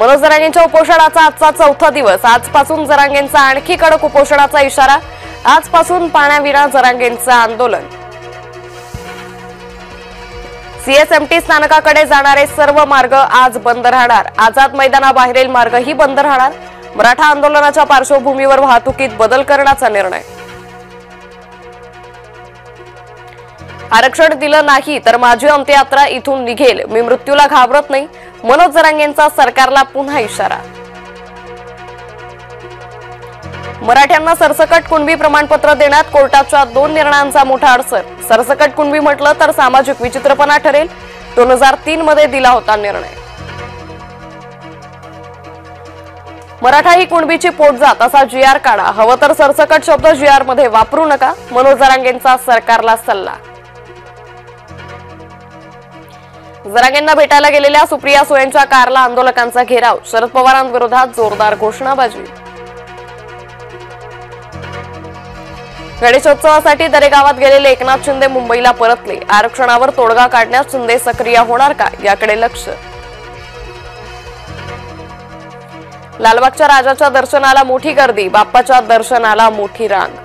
मनोज जरांगेंच्या उपोषणाचा आजचा चौथा दिवस। आजपासून जरांगेंचा आणखी कडक उपोषणाचा इशारा। आजपासून पाण्याविना जरांगेंचं आंदोलन। सीएसएमटी स्थानकाकडे जाणारे सर्व मार्ग आज बंद राहणार। आझाद मैदानाबाहेरील मार्गही बंद राहणार। मराठा आंदोलनाच्या पार्श्वभूमीवर वाहतुकीत बदल करण्याचा निर्णय। आरक्षण दिलं नाही तर माझी अंत्ययात्रा इथून निघेल, मी मृत्यूला घाबरत नाही, मनोज जरांगेंचा सरकारला पुन्हा इशारा। मराठ्यांना सरसकट कुणबी प्रमाणपत्र देण्यात कोर्टाच्या 2 निर्णयांचा मोठा अडसर। सरसकट कुणबी म्हटलं तर सामाजिक विचित्रपणा ठरेल। 2003 मध्ये दिला होता निर्णय। मराठा ही कुणबीची पोटजात असा GR काढा, हवं तर सरसकट शब्द GR मध्ये वापरू नका, मनोज जरांगेंचा सरकारला सल्ला। जरांगेंना भेटायला गेलेल्या सुप्रिया सुळेंच्या कारला आंदोलकांचा घेराव। शरद पवारांविरोधात जोरदार घोषणाबाजी। गणेशोत्सवासाठी दरेगावात गेलेले एकनाथ शिंदे मुंबईला परतले। आरक्षणावर तोडगा काढण्यास शिंदे सक्रिय होणार का, याकडे लक्ष। लालबागच्या राजाच्या दर्शनाला मोठी गर्दी, बाप्पाच्या दर्शनाला मोठी रांग।